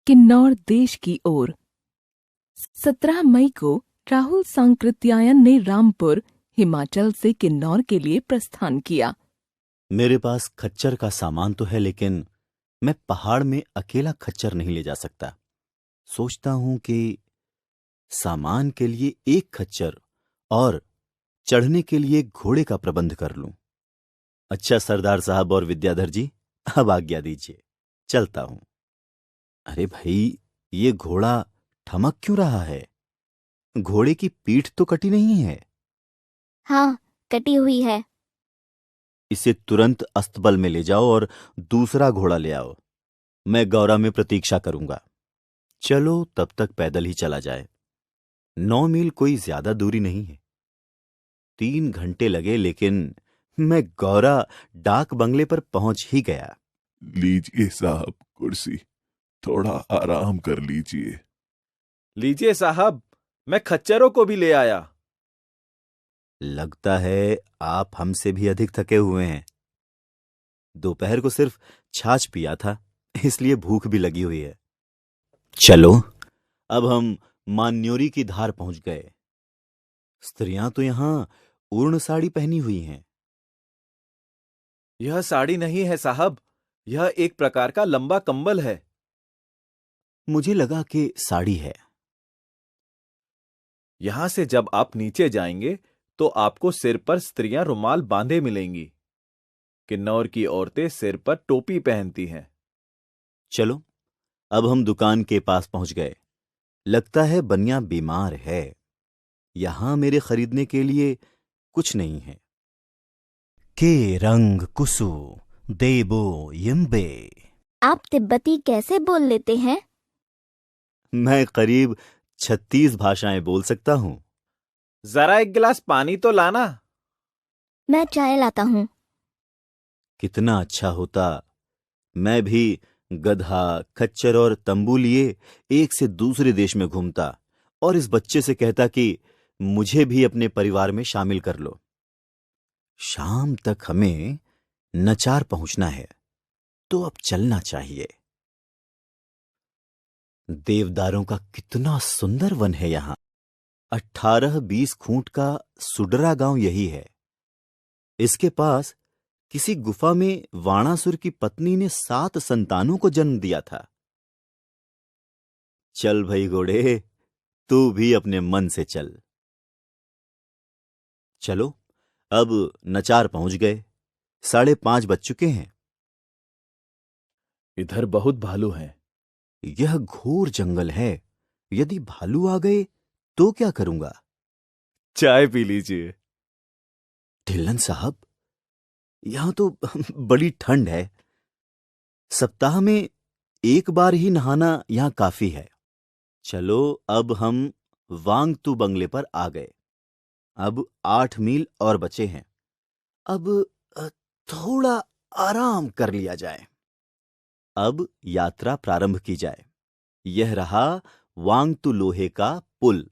किन्नौर देश की ओर। 17 मई को राहुल सांकृत्यायन ने रामपुर, हिमाचल से किन्नौर के लिए प्रस्थान किया। मेरे पास खच्चर का सामान तो है, लेकिन मैं पहाड़ में अकेला खच्चर नहीं ले जा सकता। सोचता हूं कि सामान के लिए एक खच्चर और चढ़ने के लिए घोड़े का प्रबंध कर लूं। अच्छा सरदार साहब और विद्याधर जी, अब आज्ञा दीजिए, चलता हूं। अरे भाई, ये घोड़ा ठमक क्यों रहा है? घोड़े की पीठ तो कटी नहीं है। हाँ, कटी हुई है। इसे तुरंत अस्तबल में ले जाओ और दूसरा घोड़ा ले आओ। मैं गौरा में प्रतीक्षा करूंगा। चलो, तब तक पैदल ही चला जाए। 9 मील कोई ज्यादा दूरी नहीं है। 3 घंटे लगे, लेकिन मैं गौरा डाक बंगले पर पहुंच ही गया। लीजिए साहब कुर्सी, थोड़ा आराम कर लीजिए। लीजिए साहब, मैं खच्चरों को भी ले आया। लगता है आप हमसे भी अधिक थके हुए हैं। दोपहर को सिर्फ छाछ पिया था, इसलिए भूख भी लगी हुई है। चलो, अब हम मान्योरी की धार पहुंच गए। स्त्रियां तो यहां पूर्ण साड़ी पहनी हुई हैं। यह साड़ी नहीं है साहब, यह एक प्रकार का लंबा कंबल है। मुझे लगा कि साड़ी है। यहां से जब आप नीचे जाएंगे तो आपको सिर पर स्त्रियां रुमाल बांधे मिलेंगी। किन्नौर की औरतें सिर पर टोपी पहनती हैं। चलो, अब हम दुकान के पास पहुंच गए। लगता है बनिया बीमार है। यहां मेरे खरीदने के लिए कुछ नहीं है। के रंग कुसु देबो यम्बे। आप तिब्बती कैसे बोल लेते हैं? मैं करीब 36 भाषाएं बोल सकता हूं। जरा एक गिलास पानी तो लाना। मैं चाय लाता हूँ। कितना अच्छा होता मैं भी गधा, खच्चर और तंबू लिए एक से दूसरे देश में घूमता और इस बच्चे से कहता कि मुझे भी अपने परिवार में शामिल कर लो। शाम तक हमें नचार पहुंचना है, तो अब चलना चाहिए। देवदारों का कितना सुंदर वन है यहां। 18-20 खूंट का सुडरा गांव यही है। इसके पास किसी गुफा में वाणासुर की पत्नी ने 7 संतानों को जन्म दिया था। चल भाई घोड़े, तू भी अपने मन से चल। चलो, अब नचार पहुंच गए। 5:30 बज चुके हैं। इधर बहुत भालू हैं। यह घोर जंगल है। यदि भालू आ गए तो क्या करूंगा? चाय पी लीजिए। ढिल्लन साहब, यहां तो बड़ी ठंड है। सप्ताह में एक बार ही नहाना यहां काफी है। चलो, अब हम वांगतू बंगले पर आ गए। अब 8 मील और बचे हैं। अब थोड़ा आराम कर लिया जाए। अब यात्रा प्रारंभ की जाए। यह रहा वांगतू लोहे का पुल।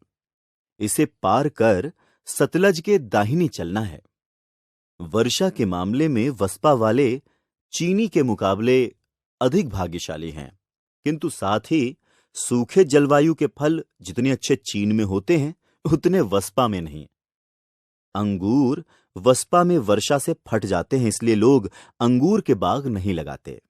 इसे पार कर सतलज के दाहिनी चलना है। वर्षा के मामले में वस्पा वाले चीनी के मुकाबले अधिक भाग्यशाली हैं, किंतु साथ ही सूखे जलवायु के फल जितने अच्छे चीन में होते हैं, उतने वस्पा में नहीं। अंगूर वस्पा में वर्षा से फट जाते हैं, इसलिए लोग अंगूर के बाग नहीं लगाते।